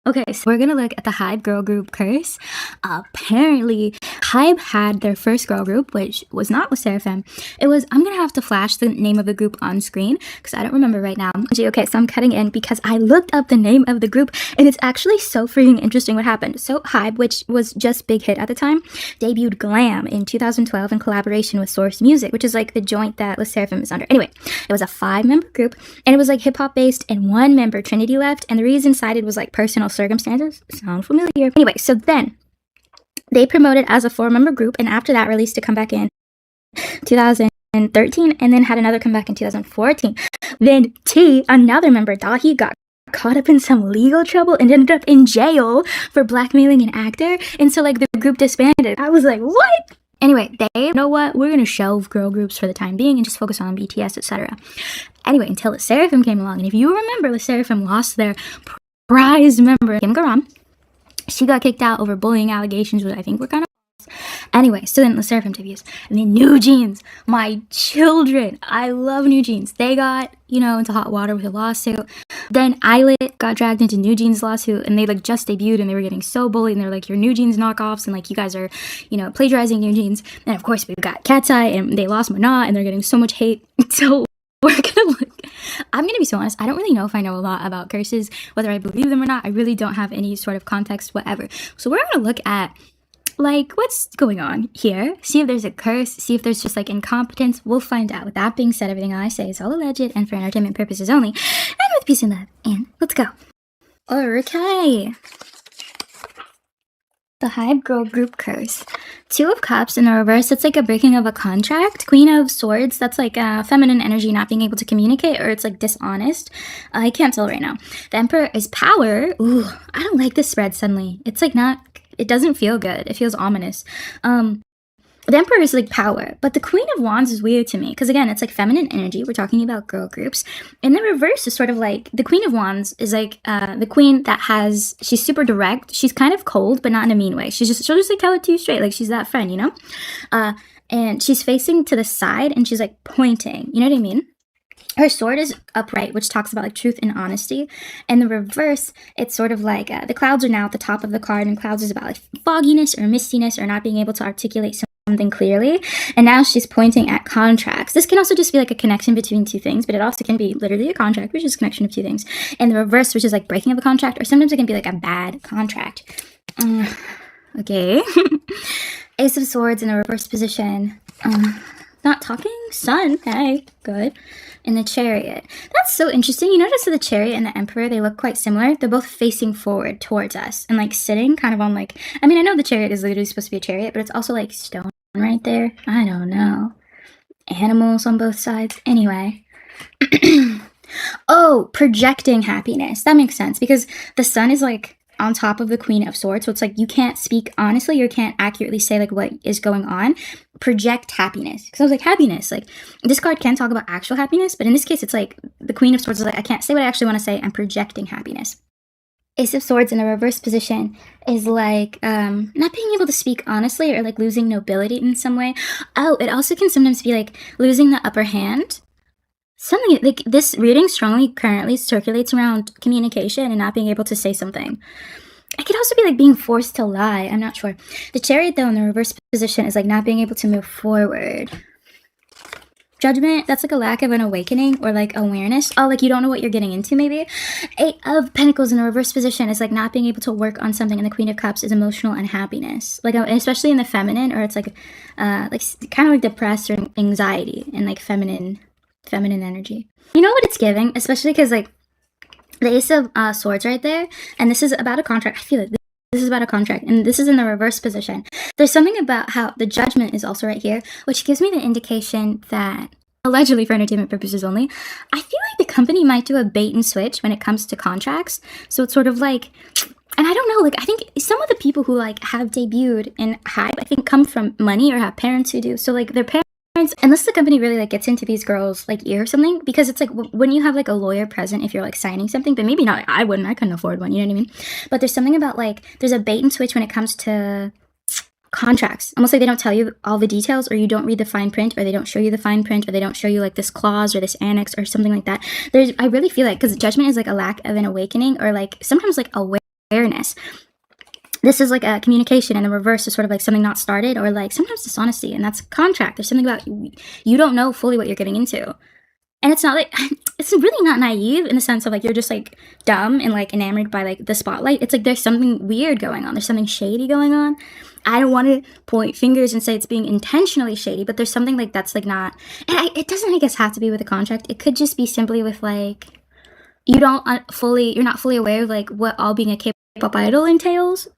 Okay, so we're gonna look at the HYBE girl group curse. Apparently, HYBE had their first girl group, which was not with Seraphim. It was, I'm gonna have to flash the name of the group on screen because I don't remember right now. Okay, so I'm cutting in because I looked up the name of the group and it's actually so freaking interesting what happened. So HYBE, which was just Big Hit at the time, debuted Glam in 2012 in collaboration with Source Music, which is like the joint that LE SSERAFIM is under. Anyway, it was a 5-member group and it was like hip-hop based, and one member, Trinity, left, and the reason cited was like personal circumstances. Sound familiar? Anyway, so then they promoted as a 4-member group, and after that released a comeback in 2013 and then had another comeback in 2014. Then T, another member, Dahi, got caught up in some legal trouble and ended up in jail for blackmailing an actor, and so like the group disbanded. I was like, what? Anyway, you know what? We're gonna shelve girl groups for the time being and just focus on BTS, etc. Anyway, until LE SSERAFIM came along, and if you remember, LE SSERAFIM lost their prized member, Kim Garam. She got kicked out over bullying allegations, which I think were kind of anyway. So then LE SSERAFIM debuts, and then New Jeans, my children, I love New Jeans. They got, into hot water with a lawsuit. Then Islet got dragged into New Jeans lawsuit, and they like just debuted and they were getting so bullied, and they're like, you're New Jeans knockoffs, and like you guys are, plagiarizing New Jeans. And of course we've got Cat's Eye, and they lost Mana, and they're getting so much hate. So I'm gonna be so honest, I don't really know if I know a lot about curses, whether I believe them or not. I really don't have any sort of context, whatever. So we're gonna look at like what's going on here, see if there's a curse, see if there's just like incompetence. We'll find out. With that being said, everything I say is all alleged and for entertainment purposes only, and with peace and love, and let's go. Okay. The HYBE girl group curse. 2 of Cups in the reverse, that's like a breaking of a contract. Queen of Swords, that's like feminine energy not being able to communicate, or it's like dishonest. I can't tell right now. The Emperor is power. Ooh, I don't like this spread suddenly. It's like not, it doesn't feel good. It feels ominous. The Emperor is like power, but the Queen of Wands is weird to me because again, it's like feminine energy. We're talking about girl groups. And the reverse is sort of like the Queen of Wands is like the queen that she's super direct. She's kind of cold, but not in a mean way. She'll just like tell it to you straight. Like she's that friend, and she's facing to the side and she's like pointing, you know what I mean? Her sword is upright, which talks about like truth and honesty. And the reverse, it's sort of like the clouds are now at the top of the card, and clouds is about like fogginess or mistiness or not being able to articulate something clearly. And now she's pointing at contracts. This can also just be like a connection between 2 things, but it also can be literally a contract, which is a connection of 2 things. And the reverse, which is like breaking of a contract, or sometimes it can be like a bad contract. Okay. Ace of Swords in the reverse position. Not talking? Sun. Hey, good. In the Chariot. That's so interesting. You notice that the Chariot and the Emperor, they look quite similar. They're both facing forward towards us and like sitting kind of on like, I mean, I know the Chariot is literally supposed to be a chariot, but it's also like stone right there. I don't know. Animals on both sides. Anyway. Oh, projecting happiness. That makes sense because the Sun is like on top of the Queen of Swords, so it's like you can't speak honestly or can't accurately say like what is going on. Project happiness, because I was like, happiness, like this card can talk about actual happiness, but in this case it's like the Queen of Swords is like, I can't say what I actually want to say, I'm projecting happiness. Ace of Swords in the reverse position is like not being able to speak honestly or like losing nobility in some way. Oh, it also can sometimes be like losing the upper hand. Something like this reading strongly currently circulates around communication and not being able to say something. It could also be like being forced to lie. I'm not sure. The Chariot, though, in the reverse position is like not being able to move forward. Judgment, that's like a lack of an awakening or like awareness. Oh, like you don't know what you're getting into maybe. 8 of Pentacles in the reverse position is like not being able to work on something, and the Queen of Cups is emotional unhappiness. Like especially in the feminine, or it's like kind of like depressed or anxiety and like feminine energy. You know what it's giving? Especially because like the Ace of Swords right there, and this is about a contract. I feel like this is about a contract, and this is in the reverse position. There's something about how the Judgment is also right here, which gives me the indication that, allegedly for entertainment purposes only, I feel like the company might do a bait and switch when it comes to contracts. So it's sort of like, and I don't know, like I think some of the people who like have debuted in HYBE, I think come from money or have parents who do. So like their parents, unless the company really like gets into these girls like ear or something, because it's like when you have like a lawyer present if you're like signing something, but maybe not. I couldn't afford one, you know what I mean? But there's something about like there's a bait and switch when it comes to contracts. Almost like they don't tell you all the details, or you don't read the fine print, or they don't show you the fine print, or they don't show you like this clause or this annex or something like that. I really feel like, because Judgment is like a lack of an awakening, or like sometimes like awareness awareness. This is like a communication, and the reverse is sort of like something not started, or like sometimes dishonesty, and that's contract. There's something about you don't know fully what you're getting into. And it's not like, it's really not naive in the sense of like you're just like dumb and like enamored by like the spotlight. It's like there's something weird going on. There's something shady going on. I don't want to point fingers and say it's being intentionally shady, but there's something like that's like not, and it doesn't, I guess, have to be with a contract. It could just be simply with like, you're not fully aware of like what all being a K-pop idol entails.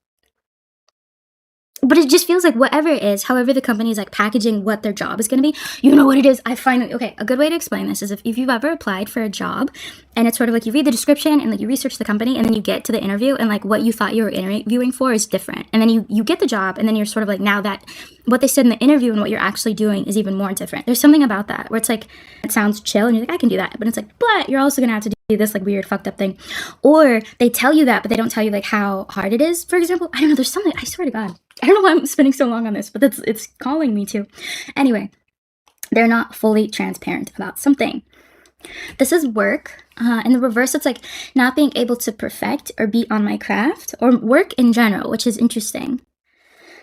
But it just feels like whatever it is, however the company is like packaging what their job is going to be, you know what it is. Okay, a good way to explain this is if you've ever applied for a job and it's sort of like you read the description and like you research the company and then you get to the interview and like what you thought you were interviewing for is different. And then you get the job and then you're sort of like, now that what they said in the interview and what you're actually doing is even more different. There's something about that where it's like, it sounds chill and you're like, I can do that. But it's like, but you're also going to have to do this like weird fucked up thing. Or they tell you that, but they don't tell you like how hard it is. For example, I don't know, there's something, I swear to God, I don't know why I'm spending so long on this, but it's calling me to. Anyway, they're not fully transparent about something. This is work. In the reverse, it's like not being able to perfect or be on my craft, or work in general, which is interesting.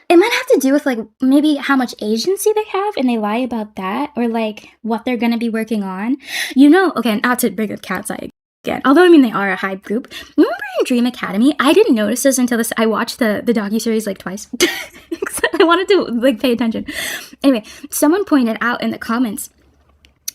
It might have to do with like maybe how much agency they have and they lie about that, or like what they're going to be working on. You know, okay, not to bring up Cat's Eye again, although I mean they are a HYBE group. Remember in Dream Academy? I didn't notice this until I watched the docuseries like twice. I wanted to like pay attention. Anyway, someone pointed out in the comments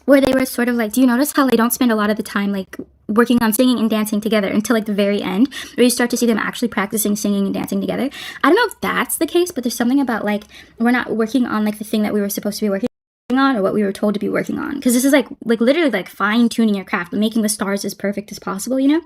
where they were sort of like, do you notice how they don't spend a lot of the time like working on singing and dancing together until like the very end, where you start to see them actually practicing singing and dancing together? I don't know if that's the case, but there's something about like we're not working on like the thing that we were supposed to be working on, or what we were told to be working on, because this is like literally like fine-tuning your craft, making the stars as perfect as possible, you know?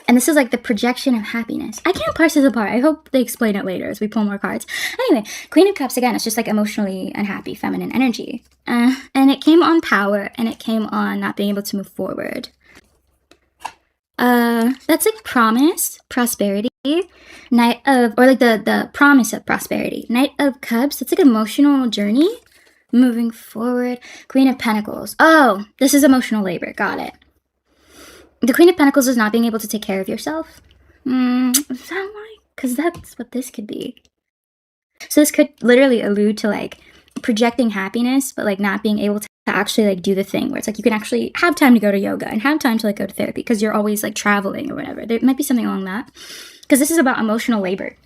And this is like the projection of happiness. I can't parse this apart. I hope they explain it later as we pull more cards. Anyway, Queen of Cups, again, it's just like emotionally unhappy feminine energy. And it came on power, and it came on not being able to move forward. That's like promise, prosperity, Knight of, or like the promise of prosperity. Knight of Cups, it's like emotional journey, moving forward. Queen of Pentacles. Oh, this is emotional labor. Got it. The Queen of Pentacles is not being able to take care of yourself. Is that why? Because that's what this could be. So this could literally allude to like projecting happiness, but like not being able to actually like do the thing where it's like you can actually have time to go to yoga and have time to like go to therapy because you're always like traveling or whatever. There might be something along that, because this is about emotional labor.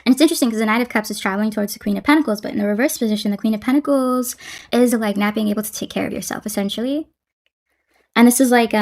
And it's interesting because the Knight of Cups is traveling towards the Queen of Pentacles, but in the reverse position, the Queen of Pentacles is like not being able to take care of yourself, essentially. And this is like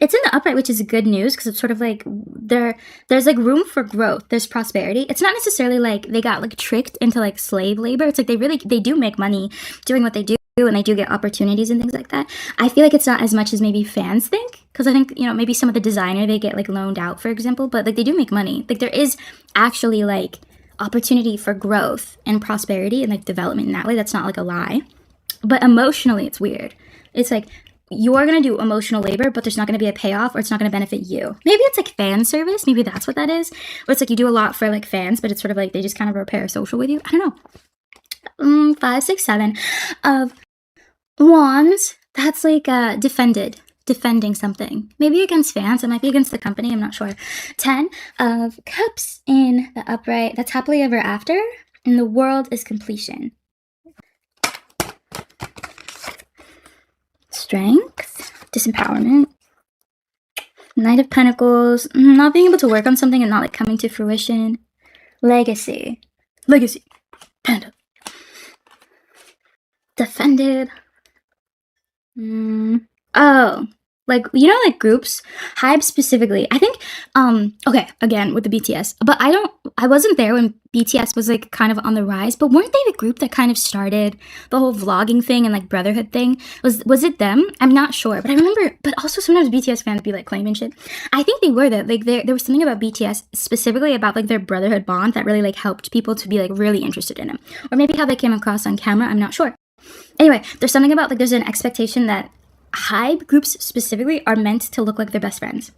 it's in the upright, which is good news, because it's sort of like there's like room for growth. There's prosperity. It's not necessarily like they got like tricked into like slave labor. It's like they do make money doing what they do, and they do get opportunities and things like that. I feel like it's not as much as maybe fans think, because I think, you know, maybe some of the designer they get like loaned out, for example, but like they do make money. Like there is actually like opportunity for growth and prosperity and like development in that way. That's not like a lie. But emotionally, it's weird. It's like you are going to do emotional labor, but there's not going to be a payoff, or it's not going to benefit you. Maybe it's like fan service. Maybe that's what that is. Or it's like you do a lot for like fans, but it's sort of like they just kind of repair social with you. I don't know. 5, 6, 7 of Wands. That's like defending something. Maybe against fans. It might be against the company. I'm not sure. 10 of Cups in the upright. That's happily ever after. And the world is completion. Strength, disempowerment, Knight of Pentacles, not being able to work on something and not like coming to fruition, legacy, panda, defended, oh, like, you know, like groups, HYBE specifically, I think, okay, again, with the BTS, but I wasn't there when BTS was like kind of on the rise, but weren't they the group that kind of started the whole vlogging thing and like brotherhood thing? Was it them? I'm not sure, but I remember, but also sometimes BTS fans be like claiming shit. I think they were that, like there was something about BTS specifically about like their brotherhood bond that really like helped people to be like really interested in them, or maybe how they came across on camera, I'm not sure. Anyway, there's something about like there's an expectation that HYBE groups specifically are meant to look like their best friends.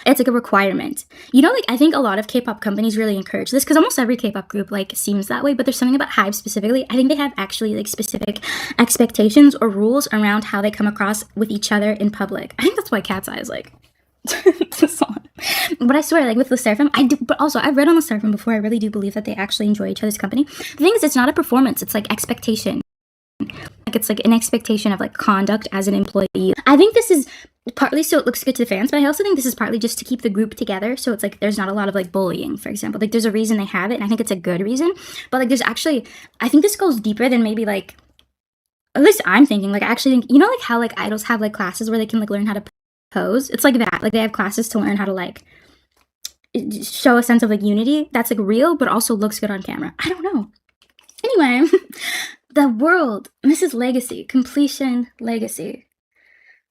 It's like a requirement. You know, like I think a lot of K-pop companies really encourage this, because almost every K-pop group like seems that way, but there's something about HYBE specifically. I think they have actually like specific expectations or rules around how they come across with each other in public. I think that's why Cat's Eye is like But I swear, like with the Seraphim, I do. But also, I've read on the Seraphim before. I really do believe that they actually enjoy each other's company. The thing is, it's not a performance. It's like expectation. Like it's like an expectation of like conduct as an employee. I think this is partly so it looks good to the fans, but I also think this is partly just to keep the group together. So it's like there's not a lot of like bullying, for example. Like there's a reason they have it, and I think it's a good reason. But like there's actually, I think this goes deeper than maybe like, at least I'm thinking. Like I actually think, you know, like how like idols have like classes where they can like learn how to pose. It's like that. Like they have classes to learn how to like show a sense of like unity that's like real, but also looks good on camera. I don't know. Anyway. The world. This is legacy. Completion, legacy.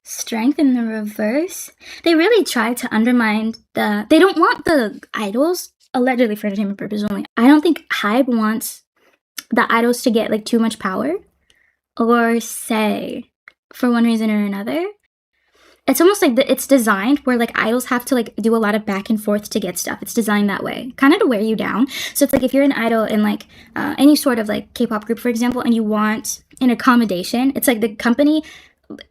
Strength in the reverse. They really try to undermine they don't want the idols, allegedly for entertainment purposes only. I don't think HYBE wants the idols to get like too much power or say for one reason or another. It's almost like it's designed where like idols have to like do a lot of back and forth to get stuff. It's designed that way, kind of to wear you down. So it's like if you're an idol in like any sort of like K-pop group, for example, and you want an accommodation, it's like the company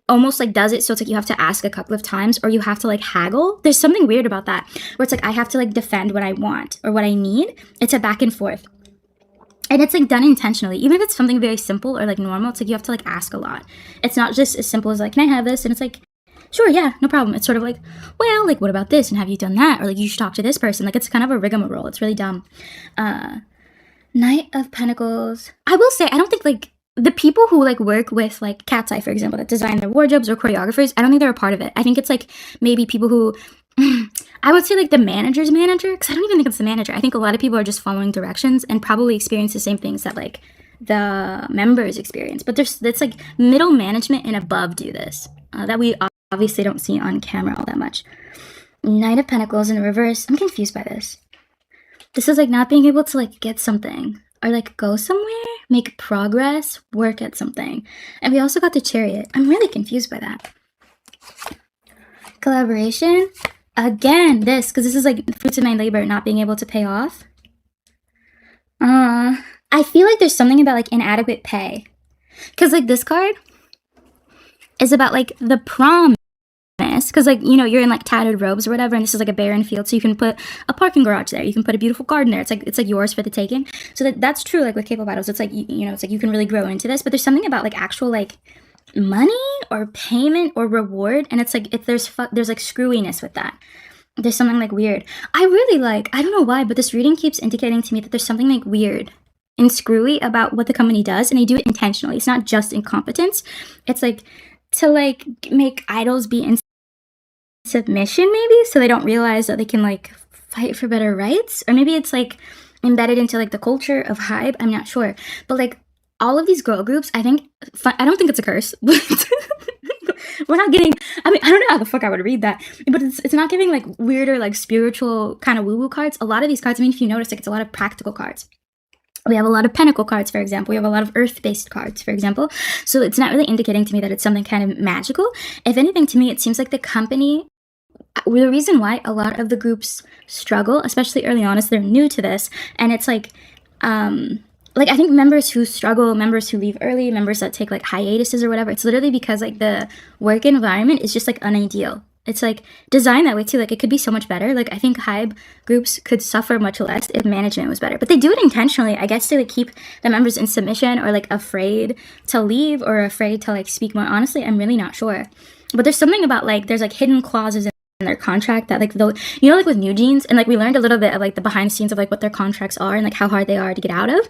almost like does it so it's like you have to ask a couple of times or you have to like haggle. There's something weird about that where it's like I have to like defend what I want or what I need. It's a back and forth. And it's like done intentionally. Even if it's something very simple or like normal, it's like you have to like ask a lot. It's not just as simple as like, can I have this? And it's like, sure, yeah, no problem. It's sort of like, well, like, what about this? And have you done that? Or like, you should talk to this person. Like, it's kind of a rigmarole. It's really dumb. Knight of Pentacles. I will say, I don't think like the people who like work with like Cat's Eye, for example, that design their wardrobes or choreographers, I don't think they're a part of it. I think it's like maybe people who, I would say like the manager's manager, because I don't even think it's the manager. I think a lot of people are just following directions and probably experience the same things that like the members experience. But it's like middle management and above do this that we obviously don't see on camera all that much. Knight of Pentacles in the reverse. I'm confused by this. This is like not being able to like get something or like go somewhere, make progress, work at something. And we also got the Chariot. I'm really confused by that. Collaboration. Again, this, because this is like fruits of my labor not being able to pay off. I feel like there's something about like inadequate pay. Because like this card is about like the promise. Because like, you know, you're in like tattered robes or whatever, and this is like a barren field, so you can put a parking garage there, you can put a beautiful garden there. It's like yours for the taking. So that's true. Like with K-pop idols, it's like you know, it's like you can really grow into this, but there's something about like actual like money or payment or reward, and it's like if there's like screwiness with that. There's something like weird. I really like, I don't know why, but this reading keeps indicating to me that there's something like weird and screwy about what the company does, and they do it intentionally. It's not just incompetence. It's like to like make idols be in submission, maybe, so they don't realize that they can like fight for better rights, or maybe it's like embedded into like the culture of HYBE. I'm not sure, but like all of these girl groups, I don't think it's a curse. We're not getting, I mean, I don't know how the fuck I would read that, but it's not giving like weirder like spiritual kind of woo-woo cards. A lot of these cards, I mean, if you notice, like it's a lot of practical cards. We have a lot of pentacle cards, for example. We have a lot of earth-based cards, for example. So it's not really indicating to me that it's something kind of magical. If anything, to me, it seems like the company, the reason why a lot of the groups struggle, especially early on, is they're new to this. And it's like I think members who struggle, members who leave early, members that take like hiatuses or whatever, it's literally because like the work environment is just like unideal. It's like designed that way too. Like it could be so much better. Like I think HYBE groups could suffer much less if management was better. But they do it intentionally, I guess, to like keep the members in submission or like afraid to leave or afraid to like speak more honestly. I'm really not sure. But there's something about like there's like hidden clauses in their contract that like you know, like with New Jeans, and like we learned a little bit of like the behind the scenes of like what their contracts are and like how hard they are to get out of.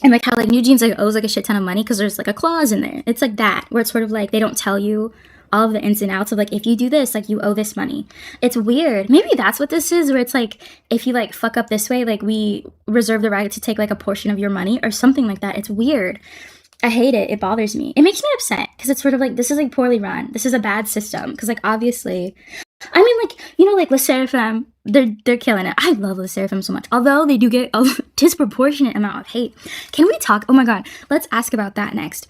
And like how like New Jeans like owes like a shit ton of money because there's like a clause in there. It's like that where it's sort of like they don't tell you all of the ins and outs of like if you do this, like you owe this money. It's weird. Maybe that's what this is, where it's like if you like fuck up this way, like we reserve the right to take like a portion of your money or something like that. It's weird. I hate it. It bothers me. It makes me upset because it's sort of like this is like poorly run. This is a bad system because like obviously, I mean, like, you know, like Les Seraphim, they're killing it. I love Les Seraphim so much, although they do get a disproportionate amount of hate. Can we talk? Oh my god, let's ask about that next.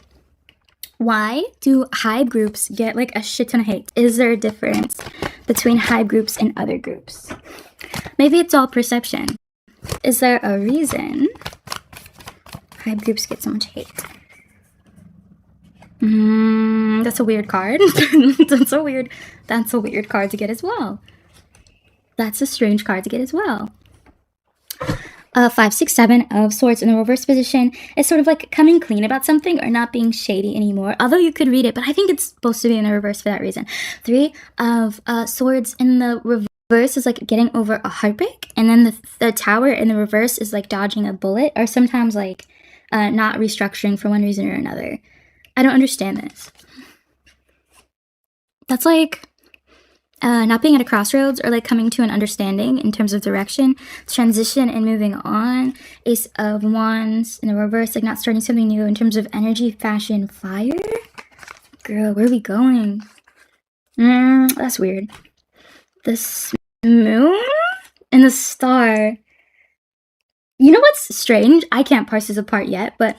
Why do HYBE groups get like a shit ton of hate? Is there a difference between HYBE groups and other groups? Maybe it's all perception. Is there a reason HYBE groups get so much hate? That's a weird card. That's a weird card to get as well. That's a strange card to get as well. 5, 6, 7 of swords in the reverse position is sort of like coming clean about something or not being shady anymore. Although you could read it, but I think it's supposed to be in the reverse for that reason. 3 of swords in the reverse is like getting over a heartbreak, and then the tower in the reverse is like dodging a bullet, or sometimes like not restructuring for one reason or another. I don't understand this. That's like not being at a crossroads or like coming to an understanding in terms of direction, transition and moving on. Ace of Wands in the reverse, like not starting something new in terms of energy, fashion, fire. Girl, where are we going? That's weird. This moon and the star. You know what's strange? I can't parse this apart yet, but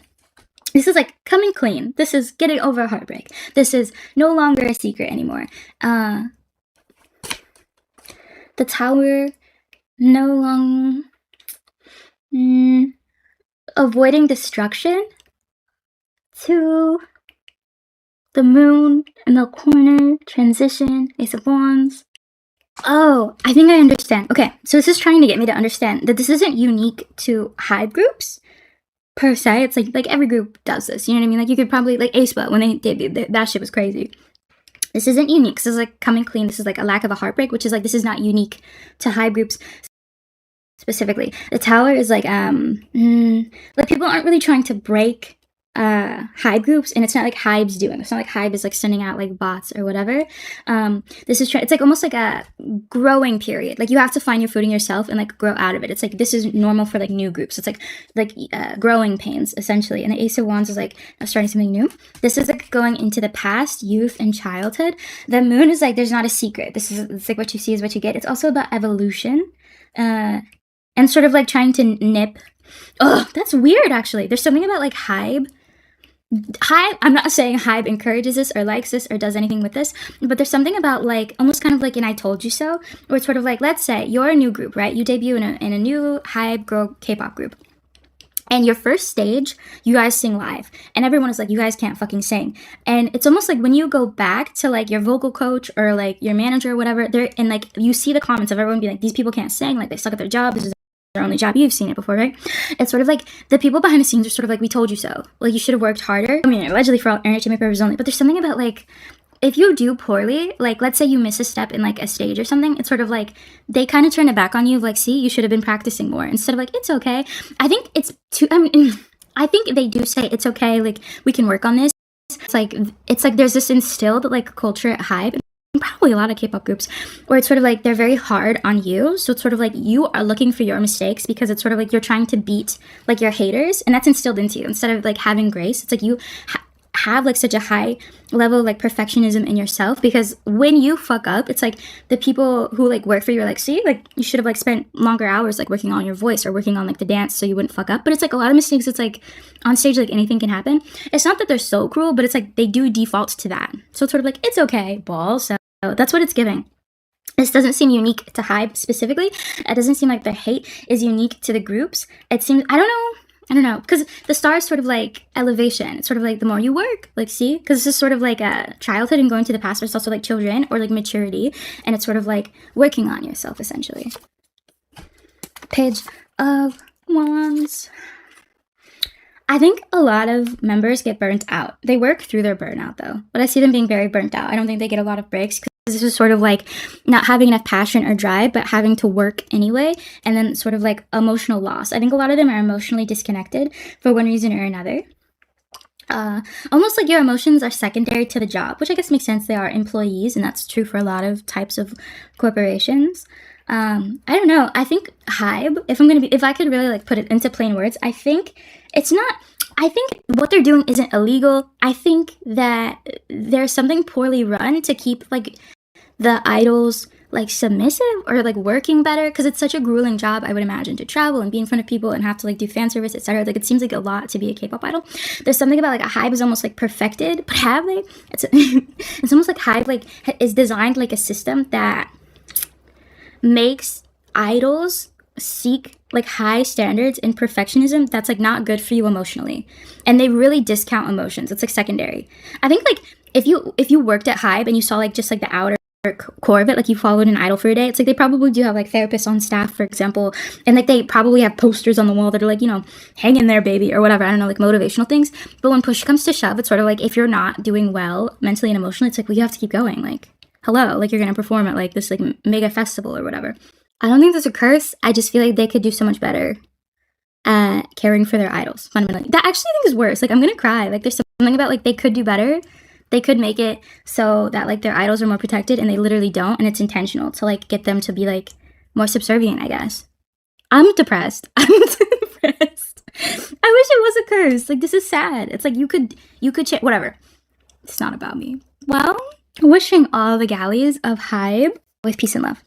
this is like coming clean. This is getting over a heartbreak. This is no longer a secret anymore. The tower, no longer avoiding destruction, to the moon in the corner, transition, Ace of Wands. Oh, I think I understand. Okay, so this is trying to get me to understand that this isn't unique to HYBE groups per se. It's like every group does this, you know what I mean? Like you could probably, like HYBE, when they debuted, that shit was crazy. This isn't unique. This is like coming clean. This is like a lack of a heartbreak, which is like, this is not unique to HYBE groups specifically. The tower is like people aren't really trying to break HYBE groups, and it's not like HYBE's doing. It's not like HYBE is like sending out like bots or whatever. This is it's like almost like a growing period. Like you have to find your footing yourself and like grow out of it. It's like this is normal for like new groups. It's like growing pains essentially. And the Ace of Wands is like starting something new. This is like going into the past, youth, and childhood. The moon is like there's not a secret. It's like what you see is what you get. It's also about evolution, and sort of like trying to nip. Oh, that's weird actually. There's something about like HYBE, I'm not saying HYBE encourages this or likes this or does anything with this, but there's something about like almost kind of like an I told you so, where it's sort of like, let's say you're a new group, right? You debut in a new HYBE girl K-pop group, and your first stage, you guys sing live, and everyone is like, you guys can't fucking sing. And it's almost like when you go back to like your vocal coach or like your manager or whatever, and like you see the comments of everyone being like, these people can't sing, like they suck at their job, this is their only job. You've seen it before, right? It's sort of like the people behind the scenes are sort of like, we told you so. Like you should have worked harder. I mean, allegedly for all entertainment purposes only, but there's something about like, if you do poorly, like let's say you miss a step in like a stage or something, it's sort of like they kind of turn it back on you, like, see, you should have been practicing more, instead of like, it's okay. I think it's too, I think they do say it's okay, like we can work on this. It's like there's this instilled like culture at HYBE, probably a lot of K-pop groups, where it's sort of like they're very hard on you. So it's sort of like you are looking for your mistakes, because it's sort of like you're trying to beat like your haters, and that's instilled into you. Instead of like having grace, it's like you have like such a high level of like perfectionism in yourself, because when you fuck up, it's like the people who like work for you are like, see, like you should have like spent longer hours like working on your voice or working on like the dance so you wouldn't fuck up. But it's like a lot of mistakes, it's like on stage, like anything can happen. It's not that they're so cruel, but it's like they do default to that. So it's sort of like, it's okay, ball. So that's what it's giving. This doesn't seem unique to HYBE specifically. It doesn't seem like their hate is unique to the groups. It seems, I don't know, because the star is sort of like elevation. It's sort of like the more you work, like, see, because this is sort of like a childhood and going to the past, but it's also like children or like maturity, and it's sort of like working on yourself essentially. Page of Wands. I think a lot of members get burnt out. They work through their burnout though, but I see them being very burnt out. I don't think they get a lot of breaks, because this is sort of like not having enough passion or drive, but having to work anyway, and then sort of like emotional loss. I think a lot of them are emotionally disconnected for one reason or another. Almost like your emotions are secondary to the job, which I guess makes sense. They are employees, and that's true for a lot of types of corporations. I don't know. I think HYBE, if I could really like put it into plain words, I think what they're doing isn't illegal. I think that there's something poorly run to keep like the idols like submissive or like working better, because it's such a grueling job, I would imagine, to travel and be in front of people and have to like do fan service, etc. Like it seems like a lot to be a K-pop idol. There's something about like a HYBE is almost like perfected, but have they? It's almost like HYBE like is designed like a system that makes idols seek like high standards and perfectionism that's like not good for you emotionally, and they really discount emotions. It's like secondary. I think like if you worked at HYBE and you saw like just like the outer core of it, like you followed an idol for a day, it's like they probably do have like therapists on staff, for example, and like they probably have posters on the wall that are like, you know, hang in there, baby, or whatever. I don't know, like motivational things. But when push comes to shove, it's sort of like if you're not doing well mentally and emotionally, it's like, well, you have to keep going. Like, hello, like you're gonna perform at like this like mega festival or whatever. I don't think there's a curse. I just feel like they could do so much better at caring for their idols, fundamentally. That actually I think is worse. Like, I'm gonna cry. Like, there's something about like they could do better. They could make it so that like their idols are more protected, and they literally don't, and it's intentional to like get them to be like more subservient, I guess. I'm depressed. I'm depressed. I wish it was a curse. Like, this is sad. It's like you could whatever. It's not about me. Well, wishing all the galleys of HYBE with peace and love.